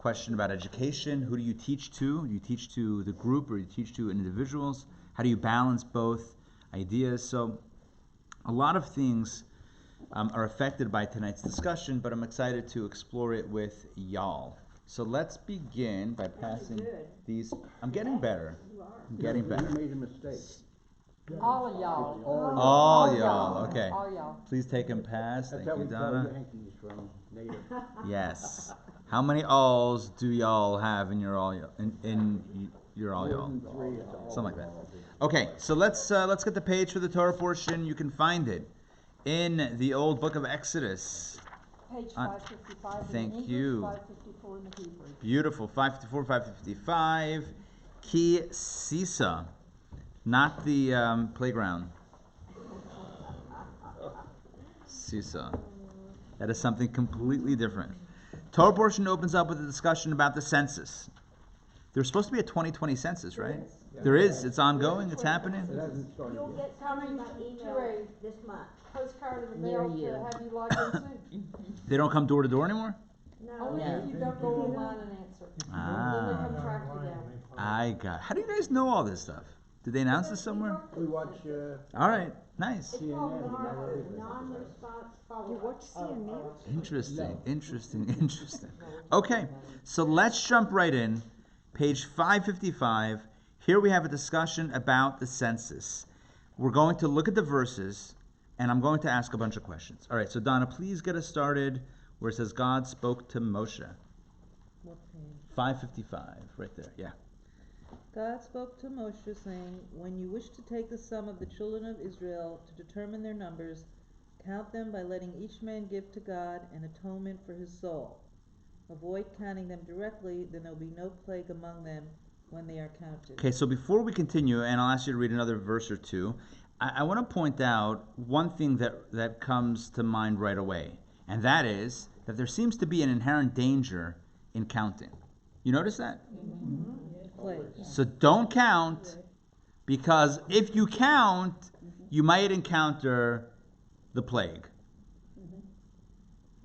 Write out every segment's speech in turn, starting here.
question about education. Who do you teach to? Do you teach to the group or do you teach to individuals? How do you balance both ideas? So a lot of things are affected by tonight's discussion, but I'm excited to explore it with y'all. So let's begin by passing these. I'm getting better. I'm getting better. You made a mistake. All of y'all. All y'all. Okay. All y'all. Please take and pass. Thank That's how you, we tell Donna. Yankees from native. Yes. How many alls do y'all have in your all in your all y'all? Something like that. Okay, so let's get the page for the Torah portion. You can find it in the old book of Exodus. Page 555 thank in the English, you. 554 in the Hebrew. Beautiful. 554, 555. Ki Tisa, not the playground. Tisa. That is something completely different. Torah portion opens up with a discussion about the census. There's supposed to be a 2020 census, right? There is. It's ongoing. It's happening. It hasn't started You'll yet. get coming by email this month. Postcard in the mail to have you log in soon. They don't come door to door anymore? Only No. if you don't go online and answer. Then they Ah, come track you down. I got. How do you guys know all this stuff? Did they announce this somewhere? We watch All right, nice. It's called CNN, non-response You follow-up. watch CNN? Interesting. Okay, so let's jump right in. Page 555. Here we have a discussion about the census. We're going to look at the verses, and I'm going to ask a bunch of questions. All right, so Donna, please get us started where it says God spoke to Moshe. What page? 555, right there, yeah. God spoke to Moshe, saying, When you wish to take the sum of the children of Israel to determine their numbers, count them by letting each man give to God an atonement for his soul. Avoid counting them directly, then there will be no plague among them when they are counted. Okay, so before we continue, and I'll ask you to read another verse or two, I want to point out one thing that comes to mind right away, and that is that there seems to be an inherent danger in counting. You notice that? Plague. So don't count, because if you count, you might encounter the plague.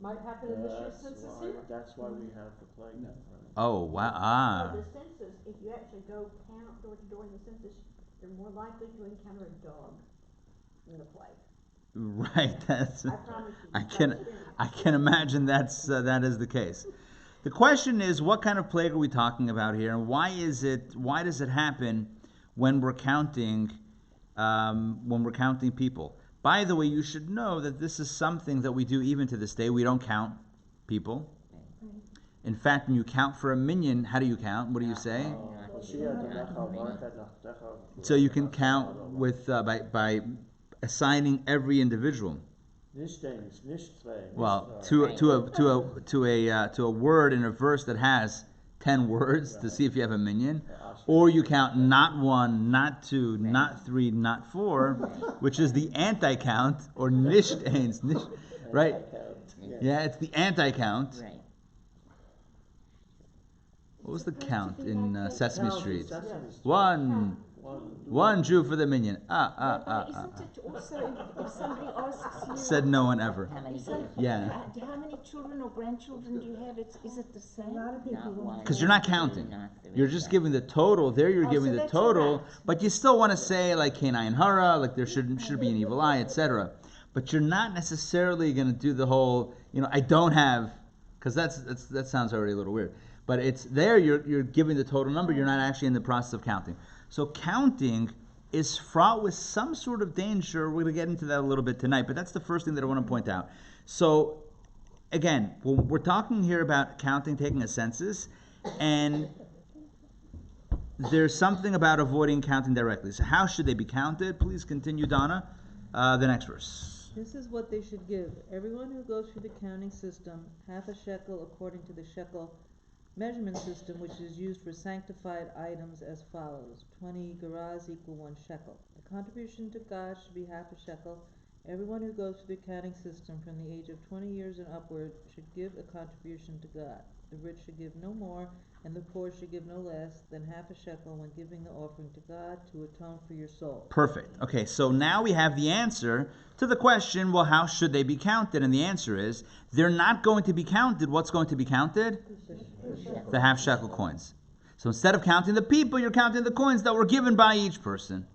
Might happen in this year's census here. That's why we have the plague. Oh, wow. The census, if you actually go count door to door in the census, you're more likely to encounter a dog in the plague. Right, that's. I promise you. I can imagine that is the case. The question is, what kind of plague are we talking about here, and why does it happen when we're counting people? By the way, you should know that this is something that we do even to this day. We don't count people. In fact, when you count for a minyan, how do you count? What do you say? So you can count with by assigning every individual. Well, to a word in a verse that has 10 words to see if you have a minyan, or you count not 1, not 2, not 3, not 4, which is the anti-count, or nicht eins, right? Yeah, it's the anti-count. Right. What was the count in Sesame Street? One Jew for the minyan. Isn't it also, if somebody asks you... Said no one ever. How many children? Yeah. How many children or grandchildren do you have? Is it the same? A lot of people Because you're not counting. You're just giving the total. There you're giving so the that's total, all right. but you still want to say like Kenai Hara, like there should be an evil eye, etc. But you're not necessarily going to do the whole, I don't have, because that sounds already a little weird. But it's there, you're giving the total number, you're not actually in the process of counting. So counting is fraught with some sort of danger. We're going to get into that a little bit tonight, but that's the first thing that I want to point out. So, again, we're talking here about counting, taking a census, and there's something about avoiding counting directly. So how should they be counted? Please continue, Donna. The next verse. This is what they should give. Everyone who goes through the counting system, half a shekel according to the shekel measurement system, which is used for sanctified items, as follows: 20 gerahs equal 1 shekel. The contribution to God should be half a shekel. Everyone who goes through the counting system from the age of 20 years and upward should give a contribution to God. The rich should give no more, and the poor should give no less than half a shekel when giving the offering to God to atone for your soul. Perfect. Okay, so now we have the answer to the question, well, how should they be counted? And the answer is, they're not going to be counted. What's going to be counted? The half shekel coins. So instead of counting the people, you're counting the coins that were given by each person.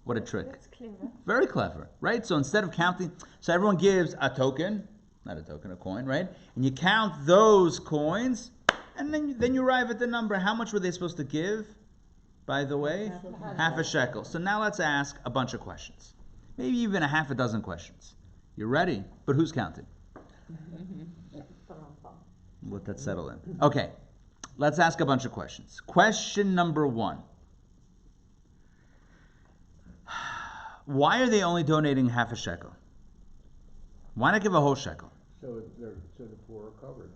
What a trick. That's clever. Very clever, right? So instead of counting, so everyone gives a token, not a token, a coin, right? And you count those coins, and then you arrive at the number. How much were they supposed to give, by the way? Half a shekel. So now let's ask a bunch of questions. Maybe even a half a dozen questions. You ready? But who's counting? Let that settle in. Okay, let's ask a bunch of questions. Question number 1. Why are they only donating half a shekel? Why not give a whole shekel? So the poor are covered.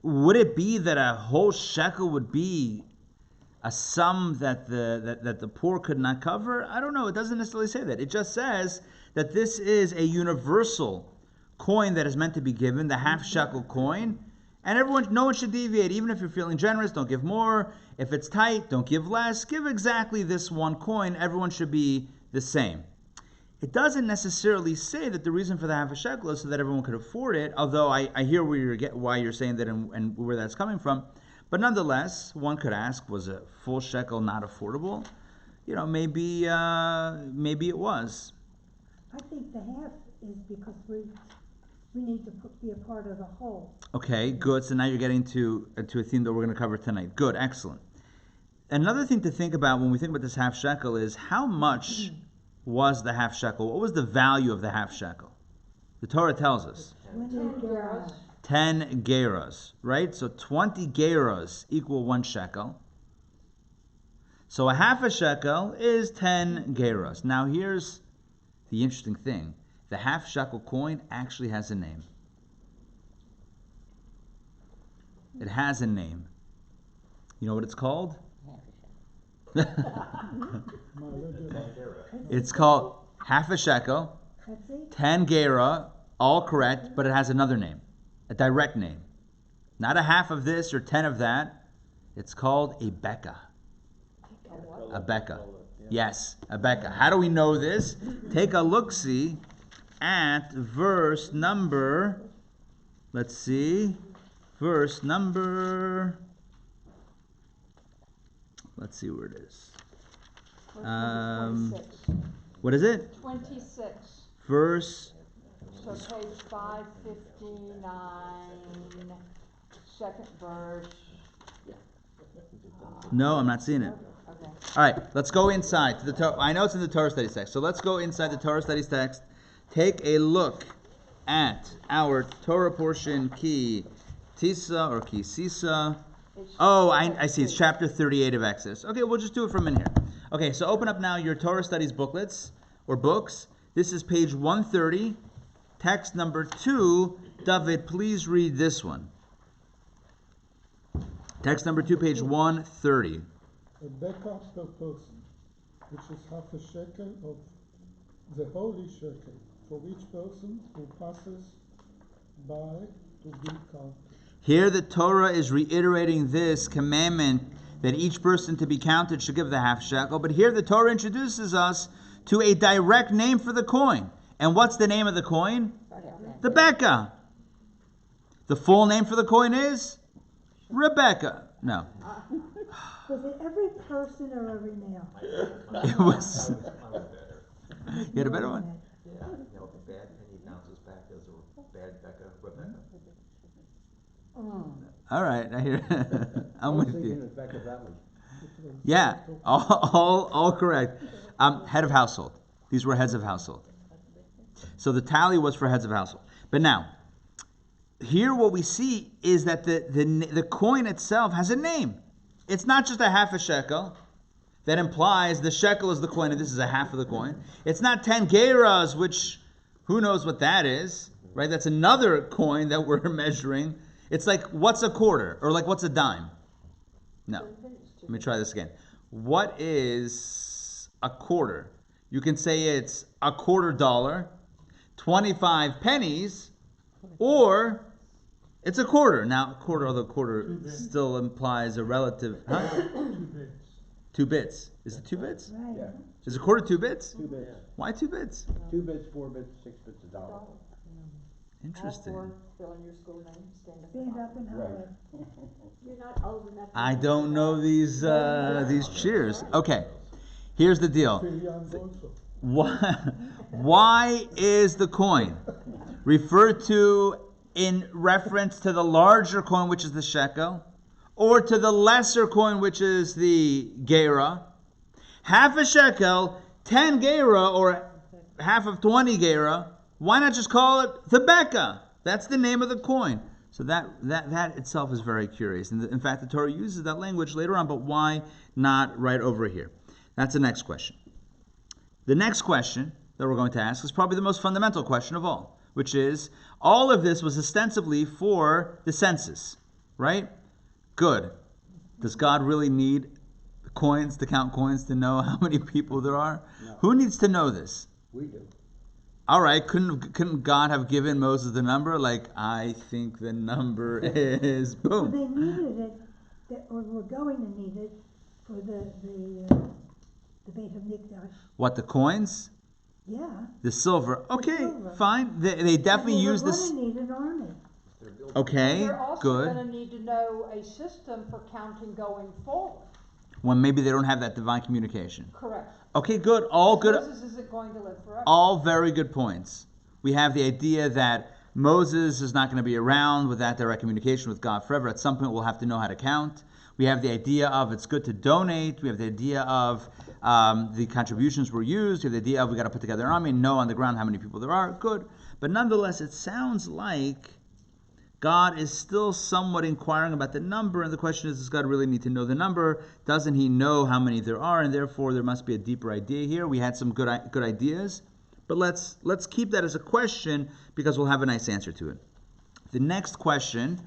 Would it be that a whole shekel would be a sum that the poor could not cover? I don't know. It doesn't necessarily say that. It just says that this is a universal coin that is meant to be given, the half shekel coin, and no one should deviate. Even if you're feeling generous, don't give more. If it's tight, don't give less. Give exactly this one coin. Everyone should be the same. It doesn't necessarily say that the reason for the half a shekel is so that everyone could afford it, although I hear why you're saying that and where that's coming from. But nonetheless, one could ask, was a full shekel not affordable? Maybe it was. I think the half is because we need to be a part of the whole. Okay, good. So now you're getting to a theme that we're going to cover tonight. Good, excellent. Another thing to think about when we think about this half shekel is how much was the half shekel? What was the value of the half shekel? The Torah tells us. 10 gerahs, right? So 20 gerahs equal 1 shekel. So a half a shekel is 10 gerahs. Now here's the interesting thing. The half shekel coin actually has a name. It has a name. You know what it's called? It's called half a shekel, 10 gerah, all correct, but it has another name, a direct name. Not a half of this or 10 of that. It's called a beka. A beka. Yes, a beka. How do we know this? Take a look-see at verse number, let's see where it is. What is it? 26. Verse. So page 559, second verse. No, I'm not seeing it. Okay. All right, let's go inside to the Torah. I know it's in the Torah studies text, so let's go inside the Torah studies text. Take a look at our Torah portion, Ki Tisa or Ki Sisa. Oh, I see. It's chapter 38 of Exodus. Okay, we'll just do it from in here. Okay, so open up now your Torah studies booklets or books. This is page 130, text number 2. David, please read this one. Text number 2, page 130. A beka per person, which is half a shekel of the holy shekel for each person who passes by to be counted. Here the Torah is reiterating this commandment that each person to be counted should give the half shekel. But here the Torah introduces us to a direct name for the coin. And what's the name of the coin? The beka. The full name for the coin is Rebecca. No. Was it every person or every male? It was. You had a better one? Yeah, if a bad penny bounces back as a bad Rebecca. All right, I hear. I'm with you. Rebecca Valley. Yeah, all correct. Head of household. These were heads of household. So the tally was for heads of household. But now, here what we see is that the coin itself has a name. It's not just a half a shekel. That implies the shekel is the coin, and this is a half of the coin. It's not 10 gerahs, which who knows what that is, right? That's another coin that we're measuring. It's like, what's a quarter? Or like, what's a dime? No. Let me try this again. What is a quarter? You can say it's a $quarter, 25 pennies, or it's a quarter. Now, a quarter, although quarter still implies a relative... Huh? 2 bits. Is it 2 bits? Right. Yeah. Is a quarter 2 bits? 2 bits. Why 2 bits? 2 bits, 4 bits, 6 bits, $1. Interesting. All four, fill in your school name, stand up. Stand up and holler. You're not old enough. to I do don't that. know these cheers. Okay, here's the deal. Phil Young also. Why is the coin referred to in reference to the larger coin, which is the shekel, or to the lesser coin, which is the gera? Half a shekel, 10 gera, or half of 20 gera. Why not just call it the beka? That's the name of the coin. So that itself is very curious. And in fact, the Torah uses that language later on, but why not right over here? That's the next question. The next question that we're going to ask is probably the most fundamental question of all, which is, all of this was ostensibly for the census, right? Good. Does God really need coins to count coins to know how many people there are? No. Who needs to know this? We do. All right, couldn't God have given Moses the number? Like, I think the number is Well, boom. they needed it, or were going to need it for the Beit HaMikdash. What, the coins? Yeah. The silver. Okay, silver. fine. They definitely use this. this. They were going to need an army. They're building. Okay, They're also good. gonna need to know a system for counting going forward. When maybe they don't have that divine communication. Correct. Okay, good. All good. Moses isn't going to live forever. All very good points. We have the idea that Moses is not going to be around without direct communication with God forever. At some point, we'll have to know how to count. We have the idea of it's good to donate. We have the idea of the contributions were used. We have the idea of we got to put together an army and know on the ground how many people there are. Good. But nonetheless, it sounds like God is still somewhat inquiring about the number, and the question is, does God really need to know the number? Doesn't he know how many there are, and therefore there must be a deeper idea here? We had some good ideas, but let's keep that as a question because we'll have a nice answer to it. The next question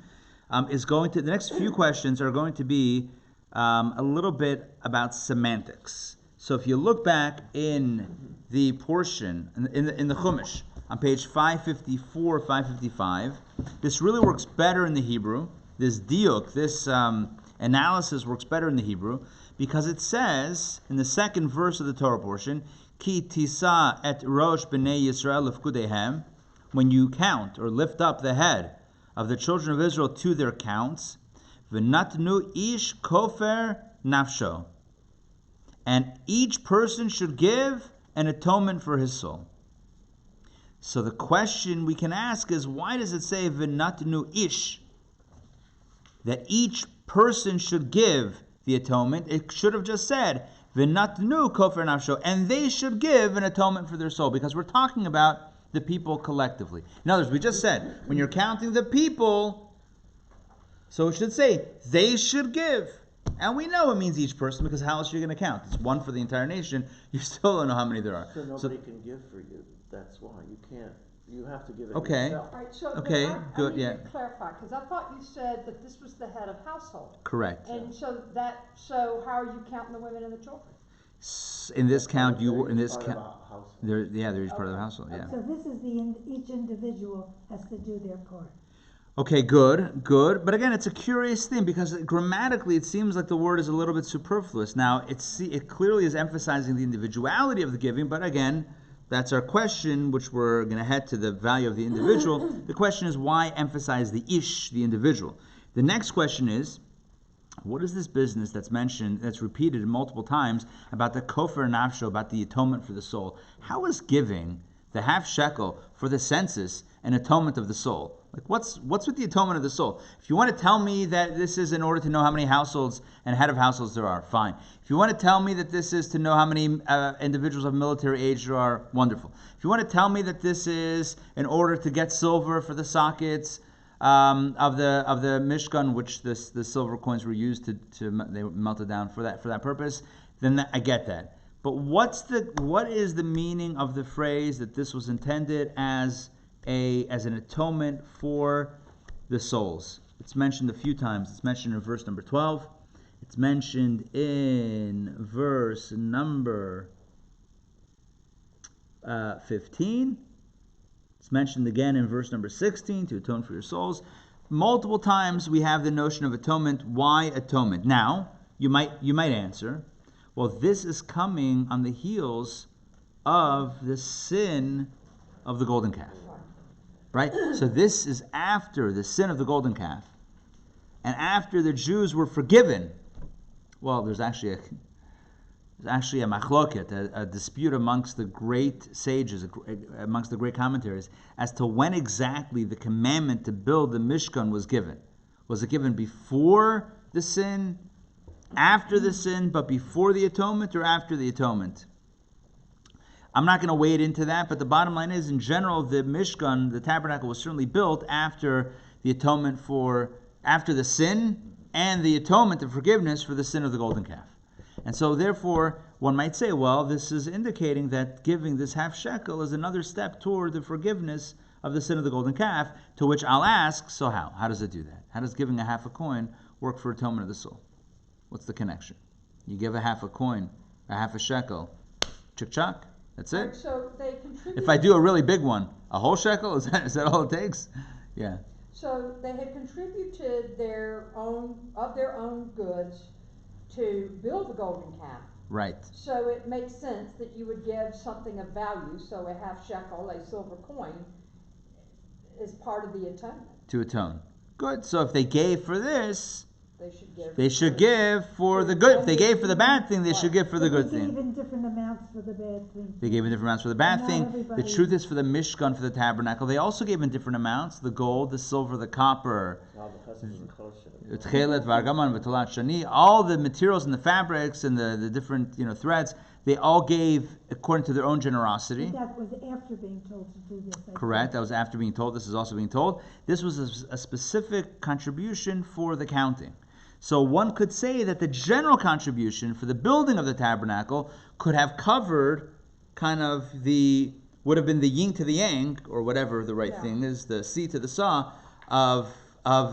the next few questions are going to be a little bit about semantics. So if you look back in the portion, in the Chumash, on page 554, 555, this really works better in the Hebrew. This diuk, this analysis works better in the Hebrew because it says in the second verse of the Torah portion, Ki Tisa et rosh b'nei Yisrael lefkudehem, when you count or lift up the head of the children of Israel to their counts, v'natnu ish kofer nafsho, and each person should give an atonement for his soul. So the question we can ask is, why does it say v'natnu ish? That each person should give the atonement. It should have just said v'natnu kofer nafsho, and they should give an atonement for their soul, because we're talking about the people collectively. In other words, we just said when you're counting the people, so it should say they should give. And we know it means each person, because how else are you going to count? It's one for the entire nation. You still don't know how many there are. So nobody can give for you. That's why you can't. You have to give it Okay. yourself. All right, so Okay, I good, need yeah. to clarify, because I thought you said that this was the head of household. Correct. And so how are you counting the women and the children? In this count, They're in this part count, of a household. they're each part of the household. Yeah. So this is each individual has to do their part. Okay, good. But again, it's a curious thing because grammatically it seems like the word is a little bit superfluous. Now, it clearly is emphasizing the individuality of the giving, but again, that's our question, which we're going to head to the value of the individual. The question is, why emphasize the ish, the individual? The next question is, what is this business that's mentioned, that's repeated multiple times about the kofer nafsho, about the atonement for the soul? How is giving the half shekel for the census an atonement of the soul? Like, what's with the atonement of the soul? If you want to tell me that this is in order to know how many households and head of households there are, fine. If you want to tell me that this is to know how many individuals of military age there are, wonderful. If you want to tell me that this is in order to get silver for the sockets of the Mishkan, which the silver coins were used to they melted down for that purpose, then I get that. But what is the meaning of the phrase that this was intended as an atonement for the souls? It's mentioned a few times. It's mentioned in verse number 12. It's mentioned in verse number 15. It's mentioned again in verse number 16, to atone for your souls. Multiple times we have the notion of atonement. Why atonement? Now, you might answer, well, this is coming on the heels of the sin of the golden calf. right? So this is after the sin of the golden calf, and after the Jews were forgiven. Well, there's actually a machloket, a dispute amongst the great sages, amongst the great commentaries, as to when exactly the commandment to build the Mishkan was given. Was it given before the sin, after the sin, but before the atonement, or after the atonement? I'm not going to wade into that, but the bottom line is, in general, the Mishkan, the tabernacle, was certainly built after the atonement after the sin, and the atonement of forgiveness for the sin of the golden calf. And so, therefore, one might say, well, this is indicating that giving this half shekel is another step toward the forgiveness of the sin of the golden calf, to which I'll ask, so how? How does it do that? How does giving a half a coin work for atonement of the soul? What's the connection? You give a half a coin, a half a shekel, chuk-chuk, that's it. So they contributed. If I do a really big one, a whole shekel, is that all it takes? Yeah. So they had contributed their own goods to build the golden calf. Right. So it makes sense that you would give something of value, so a half shekel, a silver coin, is part of the atonement. To atone. Good. So if they gave for this, They should give for the good. If they gave for the bad thing, they should give for the good They gave thing. in different amounts for the bad thing. They gave in different amounts for the bad Not thing. everybody. The truth is, for the Mishkan, for the tabernacle, they also gave in different amounts: the gold, the silver, the copper, tchelet, vargaman, v'tolat shani, all the materials and the fabrics and the different threads. They all gave according to their own generosity. But that was after being told to do this. I Correct. think. That was after being told. This is also being told. This was a specific contribution for the counting. So one could say that the general contribution for the building of the tabernacle could have covered would have been the yin to the yang, or whatever the right thing is, the si to the sa of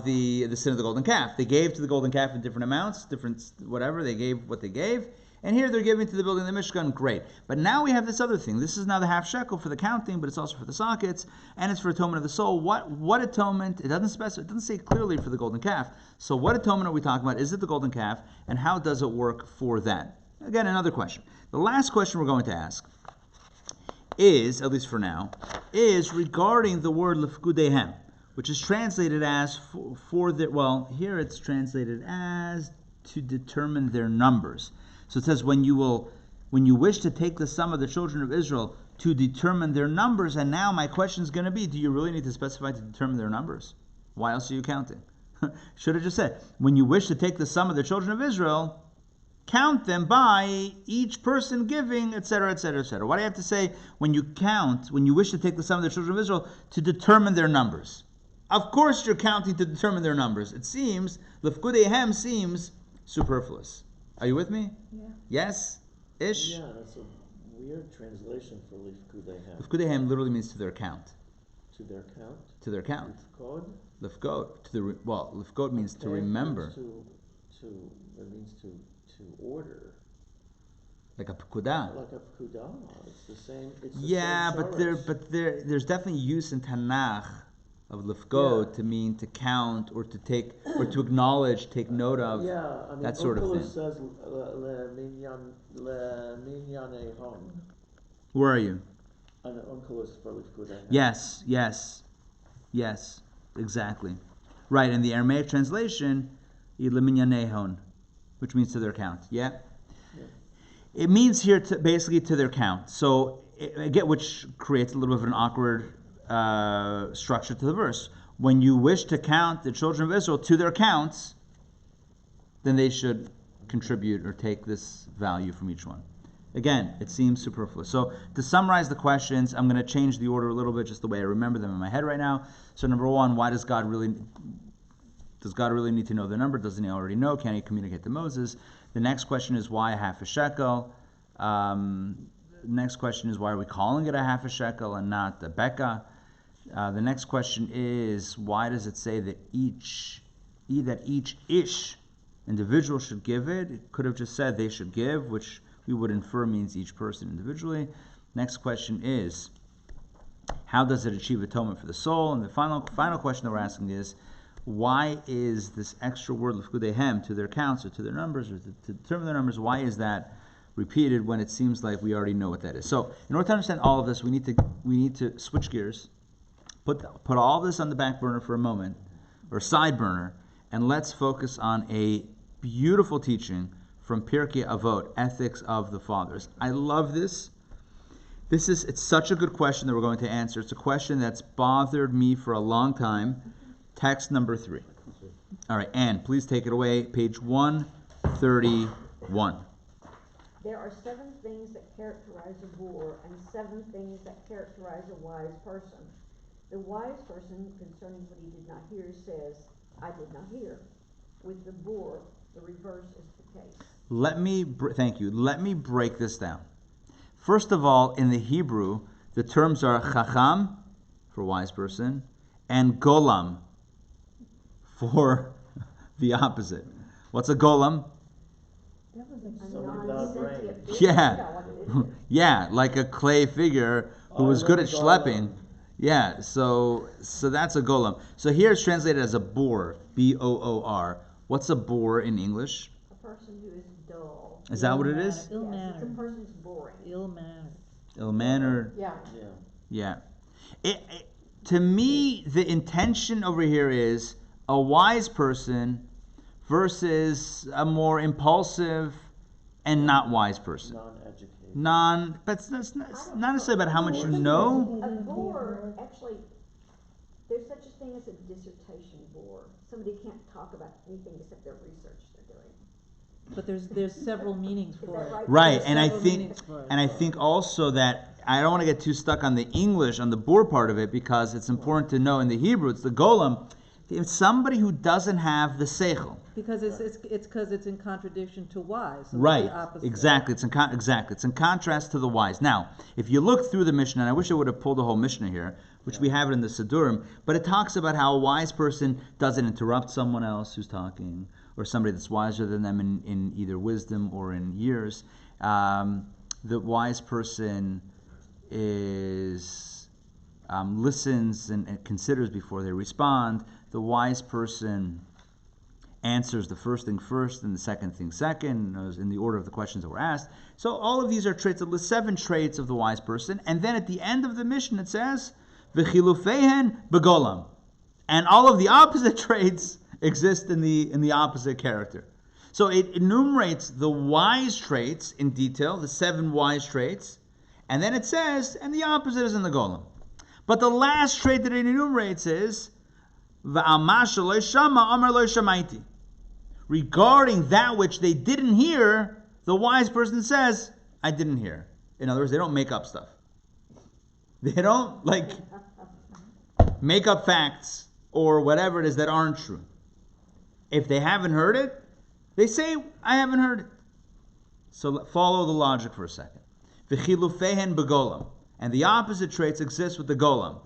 the sin of the golden calf. They gave to the golden calf in different amounts, different whatever, they gave what they gave. And here they're giving to the building of the Mishkan, great. But now we have this other thing. This is now the half shekel for the counting, but it's also for the sockets, and it's for atonement of the soul. What atonement? It doesn't specify. It doesn't say clearly for the golden calf. So what atonement are we talking about? Is it the golden calf, and how does it work for that? Again, another question. The last question we're going to ask is, at least for now, is regarding the word lefkudehem, which is translated as here it's translated as to determine their numbers. So it says, when you wish to take the sum of the children of Israel to determine their numbers, and now my question is going to be, do you really need to specify to determine their numbers? Why else are you counting? Should have just said, when you wish to take the sum of the children of Israel, count them by each person giving, etc., etc., etc. Why do you have to say, when you wish to take the sum of the children of Israel to determine their numbers? Of course you're counting to determine their numbers. It seems, lefkudehem seems superfluous. Are you with me? Yeah. Yes? Ish? Yeah, that's a weird translation for lifkudehem. Lifkudehem literally means to their count. To their count? To their count. Lifkod? Lifkod. Lifkod means to remember. It means to order. Like a pekudah. Like a pekudah. It's the same. There's definitely use in Tanakh of lifkod to mean to count or to take or to acknowledge, take note of, that sort of thing. Says le-minyanehon. Where are you? An Onkelos for lifkudehem. Yes, exactly. Right, in the Aramaic translation, le-minyanehon, which means to their count. Yeah. It means here basically to their count. So, which creates a little bit of an awkward structure to the verse. When you wish to count the children of Israel to their counts, then they should contribute or take this value from each one. Again, it seems superfluous. So to summarize the questions, I'm going to change the order a little bit, just the way I remember them in my head right now. So number one, does God really need to know the number? Doesn't he already know? Can he communicate to Moses? The next question is, why half a shekel? Next question is, why are we calling it a half a shekel and not a beka? The next question is, why does it say that each ish, individual, should give it? It could have just said they should give, which we would infer means each person individually. Next question is, how does it achieve atonement for the soul? And the final question that we're asking is, why is this extra word lefkudehem, to their counts or to their numbers or to determine their numbers, why is that repeated when it seems like we already know what that is? So in order to understand all of this, we need to switch gears Put all this on the back burner for a moment, or side burner, and let's focus on a beautiful teaching from Pirkei Avot, Ethics of the Fathers. I love this. It's such a good question that we're going to answer. It's a question that's bothered me for a long time. Text number 3. All right, Anne, please take it away. Page 131. There are 7 things that characterize a boor, and 7 things that characterize a wise person. The wise person, concerning what he did not hear, says, I did not hear. With the boor, the reverse is the case. Thank you. Let me break this down. First of all, in the Hebrew, the terms are chacham, for wise person, and golam, for the opposite. What's a golam? A non-sentient being. Yeah. Yeah, like a clay figure who was good at schlepping. Yeah, so that's a golem. So here it's translated as a boor, B-O-O-R. What's a boor in English? A person who is dull. Is that what it is? Yes, it's a person who's boring. Ill-mannered. Ill-mannered. Yeah. Yeah. To me, the intention over here is a wise person versus a more impulsive and not wise person. Non-educated. But it's not necessarily about how much you know. A bore, actually, there's such a thing as a dissertation bore. Somebody can't talk about anything except their research they're doing. But there's several meanings Is for that it. right? Right, There's and I several think meanings for it. also that I don't want to get too stuck on the English, on the boor part of it, because it's important to know in the Hebrew, it's the golem. It's somebody who doesn't have the seichel. Because it's in contradiction to wise. So it's Right, the opposite. exactly. It's in contrast to the wise. Now, if you look through the Mishnah, and I wish I would have pulled the whole Mishnah here, which we have it in the Sidurim, but it talks about how a wise person doesn't interrupt someone else who's talking, or somebody that's wiser than them in either wisdom or in years. The wise person listens and considers before they respond. The wise person answers the first thing first and the second thing second, in the order of the questions that were asked. So all of these are traits, the 7 traits of the wise person. And then at the end of the mission it says, V'chilufeihen begolam. And all of the opposite traits exist in the opposite character. So it enumerates the wise traits in detail, the 7 wise traits, and then it says, and the opposite is in the golem. But the last trait that it enumerates is, regarding that which they didn't hear, the wise person says, I didn't hear. In other words, they don't make up stuff. They don't make up facts or whatever it is that aren't true. If they haven't heard it, they say, I haven't heard it. So follow the logic for a second. V'chilufeihen begolam. And the opposite traits exist with the golem,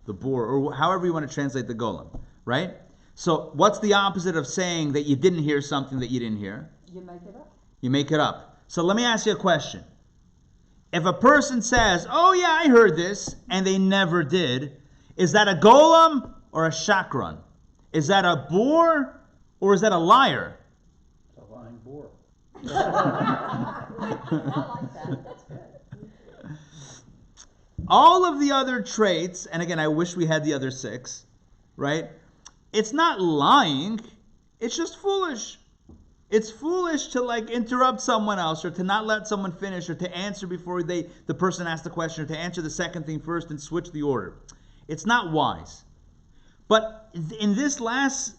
the boor, or however you want to translate the golem, right? So what's the opposite of saying that you didn't hear something that you didn't hear? You make it up. You make it up. So let me ask you a question. If a person says, oh yeah, I heard this, and they never did, is that a golem or a shakran? Is that a boor or is that a liar? A lying boar. I like that. That's good. All of the other traits, and again, I wish we had the other 6, right? It's not lying, it's just foolish. It's foolish to interrupt someone else, or to not let someone finish, or to answer before the person asks the question, or to answer the second thing first and switch the order. It's not wise. But in this last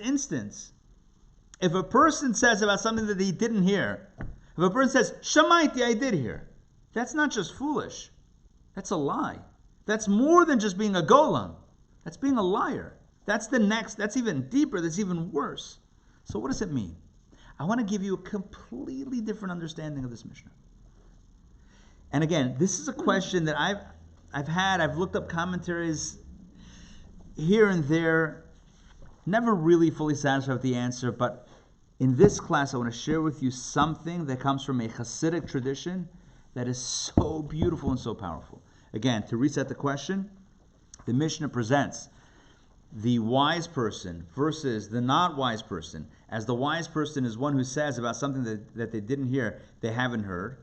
instance, if a person says about something that he didn't hear, if a person says, Shamaiti, I did hear, that's not just foolish. That's a lie. That's more than just being a golem. That's being a liar. That's even deeper, that's even worse. So what does it mean? I want to give you a completely different understanding of this Mishnah. And again, this is a question that I've looked up commentaries here and there, never really fully satisfied with the answer, but in this class I want to share with you something that comes from a Hasidic tradition that is so beautiful and so powerful. Again, to reset the question, the Mishnah presents the wise person versus the not wise person, as the wise person is one who says about something that they didn't hear, they haven't heard.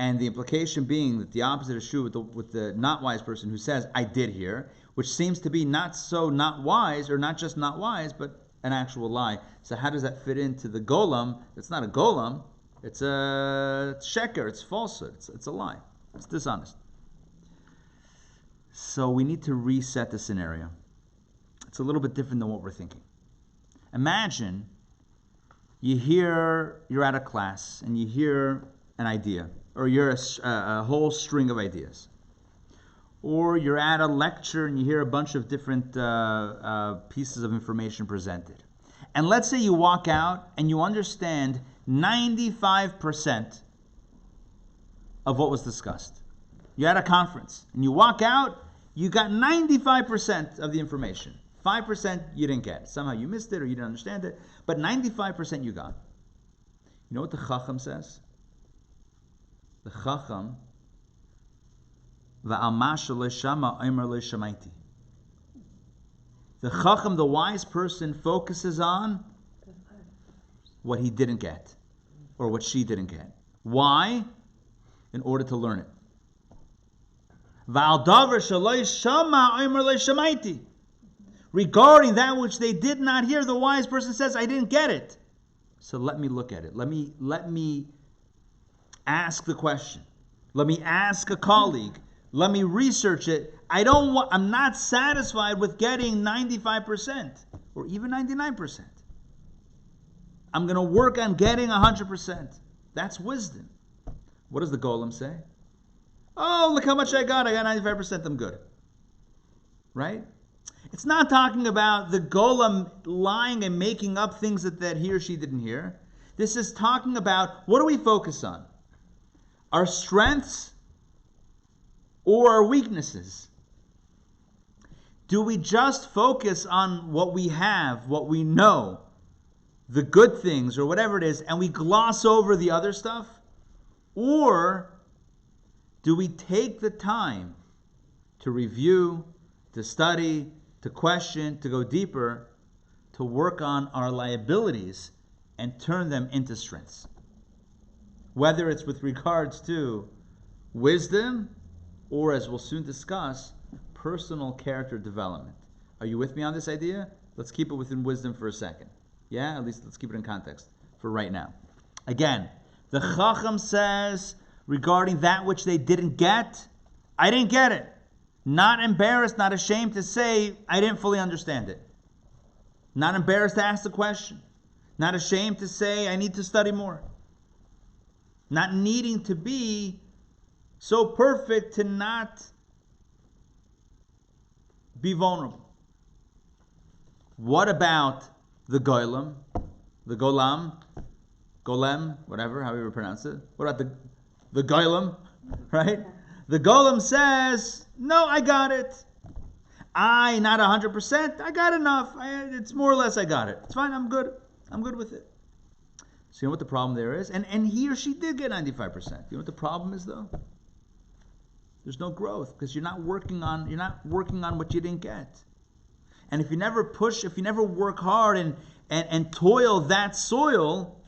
And the implication being that the opposite is true with the not wise person who says, I did hear, which seems to be not so not wise, or not just not wise, but an actual lie. So how does that fit into the golem? It's not a golem, it's a sheker, it's falsehood, it's a lie, it's dishonest. So we need to reset the scenario. It's a little bit different than what we're thinking. Imagine you're at a class and you hear an idea, or you're a whole string of ideas. Or you're at a lecture and you hear a bunch of different pieces of information presented. And let's say you walk out and you understand 95% of what was discussed. You're at a conference and you walk out, you got 95% of the information. 5% you didn't get. Somehow you missed it or you didn't understand it, but 95% you got. You know what the Chacham says? The Chacham, the Chacham, the wise person, focuses on what he didn't get, or what she didn't get. Why? In order to learn it. Regarding that which they did not hear, the wise person says, I didn't get it. So let me look at it. Let me ask the question. Let me ask a colleague. Let me research it. I'm not satisfied with getting 95% or even 99%. I'm going to work on getting 100%. That's wisdom. What does the golem say? Oh, look how much I got. I got 95%. I'm good. Right? It's not talking about the golem lying and making up things that he or she didn't hear. This is talking about, what do we focus on? Our strengths or our weaknesses? Do we just focus on what we have, what we know, the good things or whatever it is, and we gloss over the other stuff? Or do we take the time to review, to study, to question, to go deeper, to work on our liabilities and turn them into strengths? Whether it's with regards to wisdom or, as we'll soon discuss, personal character development. Are you with me on this idea? Let's keep it within wisdom for a second. Yeah, at least let's keep it in context for right now. Again, the Chacham says regarding that which they didn't get, I didn't get it. Not embarrassed, not ashamed to say, I didn't fully understand it. Not embarrassed to ask the question. Not ashamed to say, I need to study more. Not needing to be so perfect to not be vulnerable. What about the golem, whatever, however you pronounce it? What about the golem, right? The golem says, no, I got it. Not 100%, I got enough. It's more or less I got it. It's fine, I'm good with it. So you know what the problem there is? And he or she did get 95%. You know what the problem is though? There's no growth because you're not working on what you didn't get. And if you never work hard and toil that soil,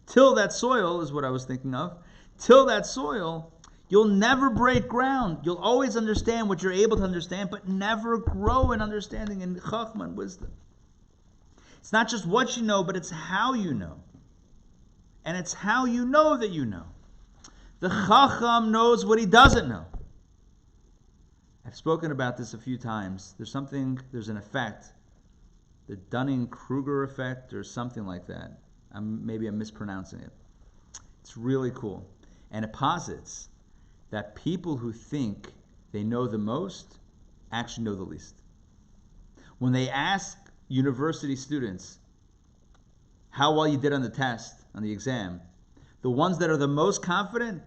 till that soil is what I was thinking of, till that soil, you'll never break ground. You'll always understand what you're able to understand, but never grow in understanding and chachma and wisdom. It's not just what you know, but it's how you know. And it's how you know that you know. The chacham knows what he doesn't know. I've spoken about this a few times. There's an effect, the Dunning-Kruger effect or something like that. Maybe I'm mispronouncing it. It's really cool. And it posits that people who think they know the most actually know the least. When they ask university students how well you did on the test, on the exam, the ones that are the most confident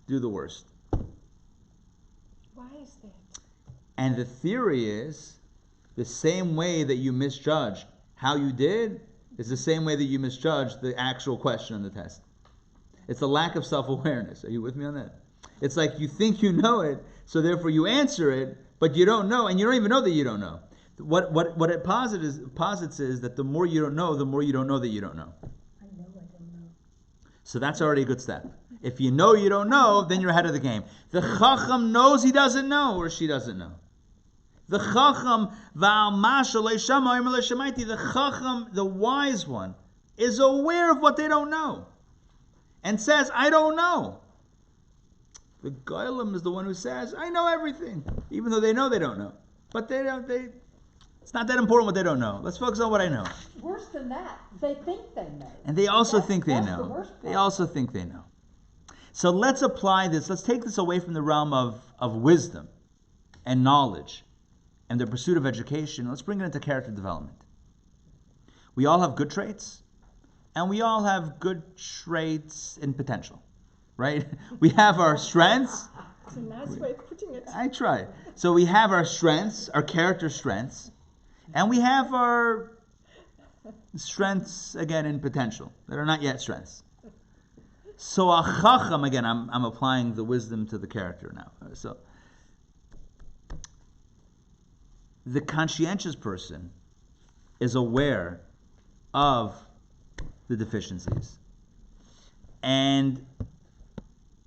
do the worst. Why is that? And the theory is the same way that you misjudge how you did is the same way that you misjudge the actual question on the test. It's the lack of self-awareness. Are you with me on that? It's like you think you know it, so therefore you answer it, but you don't know, and you don't even know that you don't know. What it posits is that the more you don't know, the more you don't know that you don't know. I know I don't know. So that's already a good step. If you know you don't know, then you're ahead of the game. The Chacham knows he doesn't know or she doesn't know. The Chacham, the Chacham, the wise one, is aware of what they don't know and says, I don't know. The Goylem is the one who says, I know everything, even though they know they don't know. But it's not that important what they don't know. Let's focus on what I know. Worse than that, they think they know. And they also think they That's the know. worst part. They also think they know. So let's apply this. Let's take this away from the realm of wisdom and knowledge and the pursuit of education. Let's bring it into character development. We all have good traits, and we all have good traits in potential, right? We have our strengths. It's a nice way of putting it. I try. So we have our strengths, our character strengths, and we have our strengths, again, in potential, that are not yet strengths. So a chacham, again, I'm applying the wisdom to the character now. So the conscientious person is aware of the deficiencies and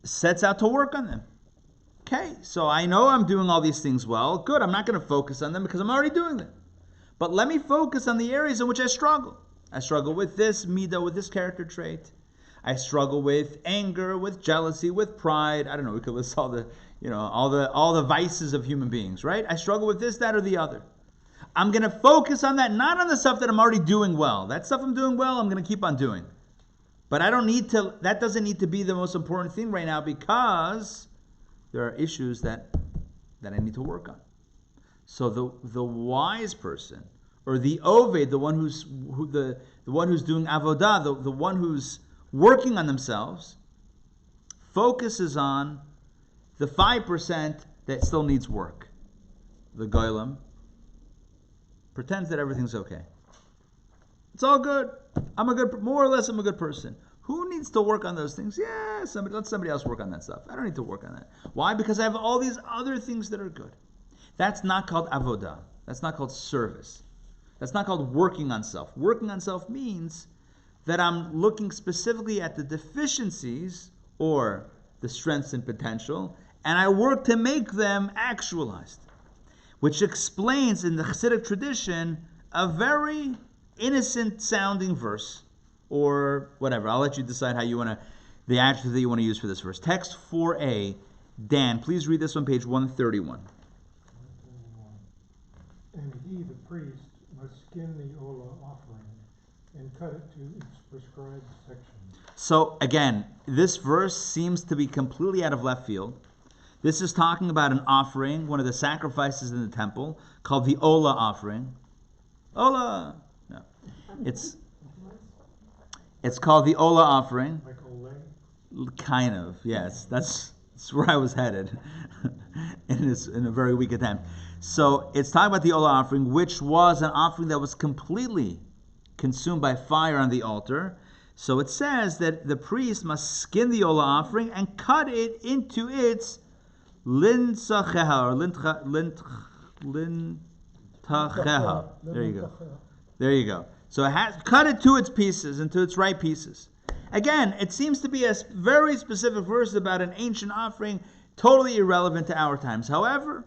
sets out to work on them. Okay, so I know I'm doing all these things well. Good, I'm not going to focus on them because I'm already doing them. But let me focus on the areas in which I struggle. I struggle with this midah, with this character trait. I struggle with anger, with jealousy, with pride. I don't know, we could list all the vices of human beings, right? I struggle with this, that, or the other. I'm going to focus on that, not on the stuff that I'm already doing well. That stuff I'm doing well, I'm going to keep on doing. But that doesn't need to be the most important thing right now because there are issues that I need to work on. So the wise person, or the oved, the one who's doing avodah, the one who's working on themselves, focuses on the 5% that still needs work. The goylem pretends that everything's okay. It's all good. More or less, I'm a good person. Who needs to work on those things? Yeah, let somebody else work on that stuff. I don't need to work on that. Why? Because I have all these other things that are good. That's not called avodah. That's not called service. That's not called working on self. Working on self means that I'm looking specifically at the deficiencies or the strengths and potential, and I work to make them actualized. Which explains in the Hasidic tradition a very innocent sounding verse, or whatever. I'll let you decide how you want to, the adjective that you want to use for this verse. Text 4a. Dan, please read this on page 131. And he, the priest, must skin the olah offering and cut it to its prescribed section. So again, this verse seems to be completely out of left field. This is talking about an offering, one of the sacrifices in the temple, called the olah offering. Olah! No. It's called the olah offering. Like Olay? Kind of, yes. That's where I was headed in a very weak attempt. So it's talking about the olah offering, which was an offering that was completely consumed by fire on the altar. So it says that the priest must skin the olah offering and cut it into its lintacheha or lintacheha. There you go. So cut it to its pieces, into its right pieces. Again, it seems to be a very specific verse about an ancient offering, totally irrelevant to our times. However,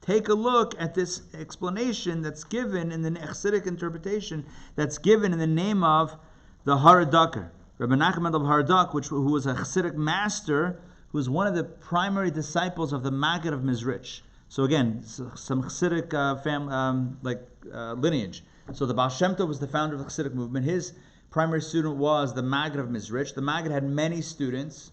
take a look at this explanation that's given in the Hasidic interpretation that's given in the name of the Haraduker, Rabbi Nachman of Haradak, who was a Hasidic master, who was one of the primary disciples of the Maggid of Mizrich. So again, some Hasidic lineage. So the Baal Shem Tov was the founder of the Hasidic movement. His primary student was the Maggid of Mizrich. The Maggid had many students,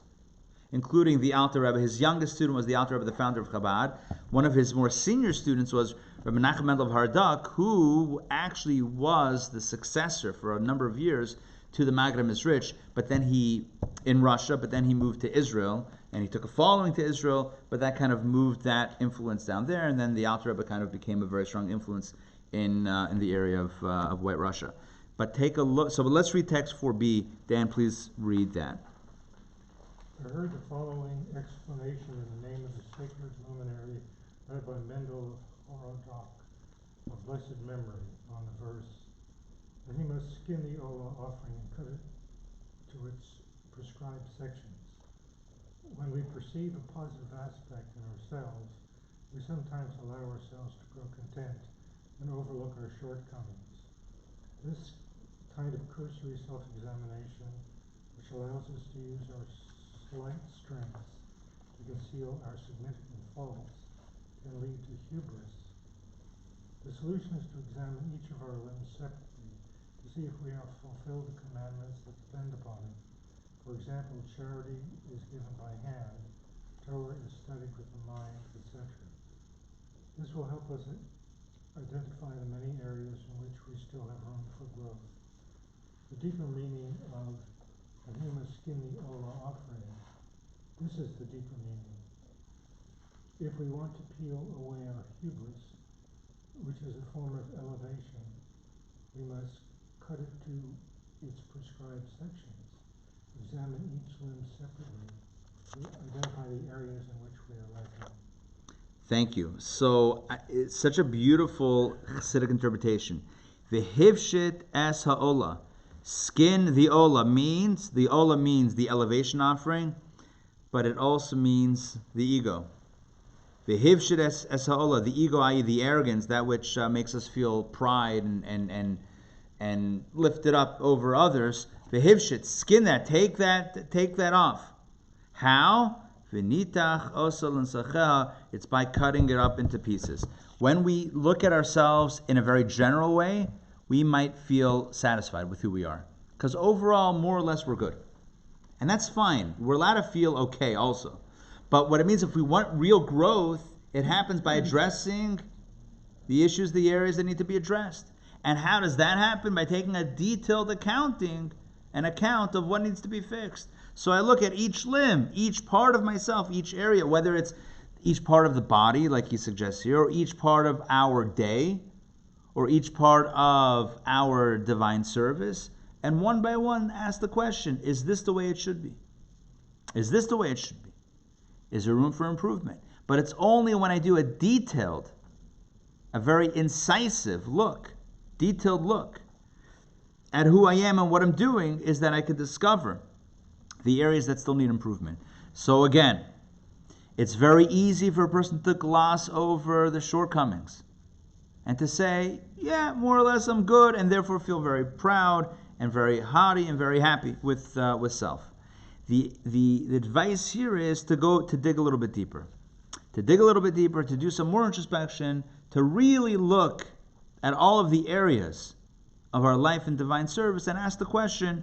including the Alter Rebbe. His youngest student was the Alter Rebbe, the founder of Chabad. One of his more senior students was Rabbi Nachman of Haradak, who actually was the successor for a number of years to the Maggid of Mizrich, but then he moved to Israel, and he took a following to Israel, but that kind of moved that influence down there, and then the Alter Rebbe kind of became a very strong influence in the area of White Russia. But take a look. So let's read text 4b. Dan, please read that. I heard the following explanation in the name of the sacred luminary led by Mendel of Haradak, of blessed memory, on the verse, and he must skin the olah offering and cut it to its prescribed sections. When we perceive a positive aspect in ourselves, we sometimes allow ourselves to grow content and overlook our shortcomings. This kind of cursory self-examination, which allows us to use our slight strengths to conceal our significant faults, can lead to hubris. The solution is to examine each of our limbs separately to see if we have fulfilled the commandments that depend upon it. For example, charity is given by hand, Torah is studied with the mind, etc. This will help us identify the many areas in which we still have room for growth. The deeper meaning of the Huma Skimmy Ola offering, this is the deeper meaning. If we want to peel away our hubris, which is a form of elevation, we must cut it to its prescribed sections, examine each limb separately to identify the areas in which we are lacking. Thank you. So it's such a beautiful Hasidic interpretation. The hivshit es ha'ola, skin the ola means the elevation offering, but it also means the ego. The hivshit es ha'ola, the ego, i.e. the arrogance, that which makes us feel pride and lift it up over others. The hivshit, skin that, take that off. How? V'nitach osel and it's by cutting it up into pieces. When we look at ourselves in a very general way, we might feel satisfied with who we are. Because overall, more or less, we're good. And that's fine. We're allowed to feel okay also. But what it means, if we want real growth, it happens by addressing the issues, the areas that need to be addressed. And how does that happen? By taking a detailed account of what needs to be fixed. So I look at each limb, each part of myself, each area, whether it's each part of the body, like he suggests here, or each part of our day, or each part of our divine service, and one by one ask the question, is this the way it should be? Is this the way it should be? Is there room for improvement? But it's only when I do a very incisive detailed look at who I am and what I'm doing, is that I could discover the areas that still need improvement. So again, it's very easy for a person to gloss over the shortcomings and to say, yeah, more or less I'm good, and therefore feel very proud and very haughty and very happy with self. The advice here is to dig a little bit deeper. To dig a little bit deeper, to do some more introspection, to really look at all of the areas of our life in divine service and ask the question,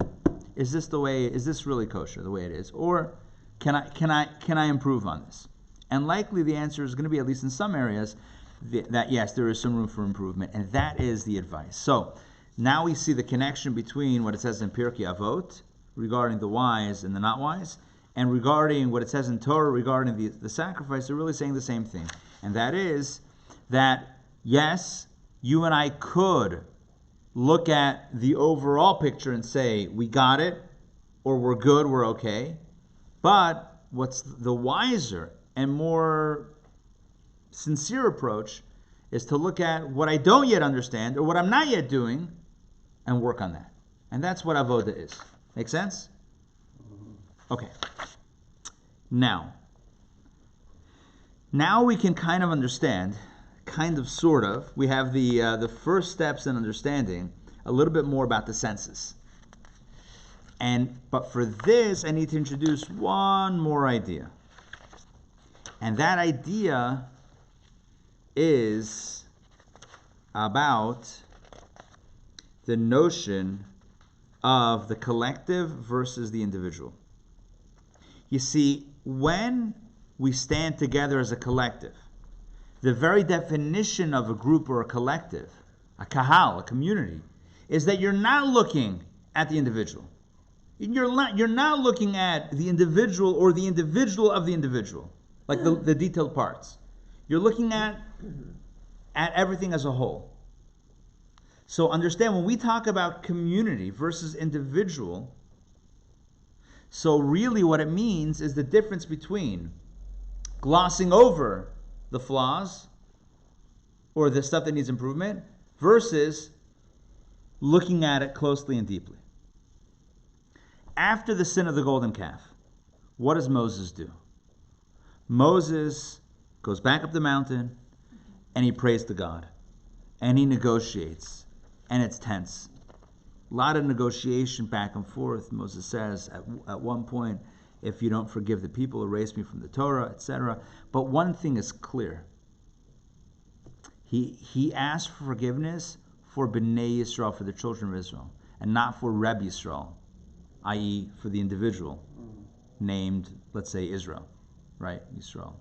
is this really kosher the way it is? Or can I improve on this? And likely the answer is going to be, at least in some areas, that yes, there is some room for improvement, and that is the advice. So now we see the connection between what it says in Pirkei Avot regarding the wise and the not wise, and regarding what it says in Torah regarding the sacrifice. They're really saying the same thing, and that is that yes, you and I could look at the overall picture and say, we got it, or we're good, we're okay. But what's the wiser and more sincere approach is to look at what I don't yet understand, or what I'm not yet doing, and work on that. And that's what avoda is. Make sense? Okay. Now we can kind of understand, sort of. We have the first steps in understanding a little bit more about the senses. But for this, I need to introduce one more idea. And that idea is about the notion of the collective versus the individual. You see, when we stand together as a collective, the very definition of a group or a collective, a kahal, a community, is that you're not looking at the individual. You're not looking at the individual or the individual of the individual, like the detailed parts. You're looking at everything as a whole. So understand, when we talk about community versus individual, so really what it means is the difference between glossing over the flaws or the stuff that needs improvement versus looking at it closely and deeply. After the sin of the golden calf, what does Moses do? Moses goes back up the mountain and he prays to God. And he negotiates. And it's tense. A lot of negotiation back and forth. Moses says at one point, if you don't forgive the people, erase me from the Torah, etc. But one thing is clear. He asked for forgiveness for Bnei Yisrael, for the children of Israel, and not for Reb Yisrael, i.e. for the individual named, let's say, Israel, right? Yisrael.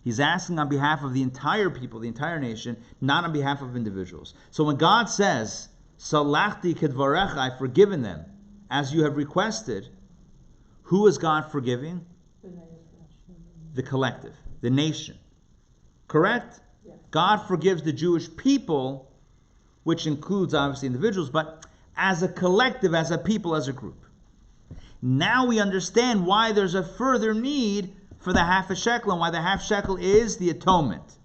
He's asking on behalf of the entire people, the entire nation, not on behalf of individuals. So when God says, Salachti kedvarecha, I've forgiven them, as you have requested, who is God forgiving? The collective, the nation. Correct? Yeah. God forgives the Jewish people, which includes obviously individuals, but as a collective, as a people, as a group. Now we understand why there's a further need for the half a shekel, and why the half shekel is the atonement.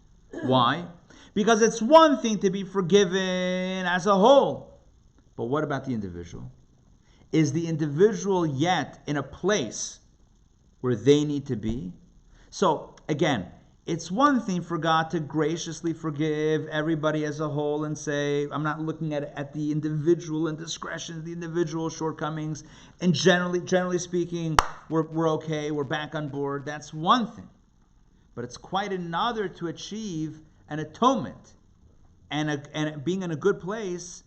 Why? Because it's one thing to be forgiven as a whole. But what about the individual? Is the individual yet in a place where they need to be? So, again, it's one thing for God to graciously forgive everybody as a whole and say, I'm not looking at the individual indiscretions, the individual shortcomings, and generally speaking, we're okay, we're back on board. That's one thing. But it's quite another to achieve an atonement and being in a good place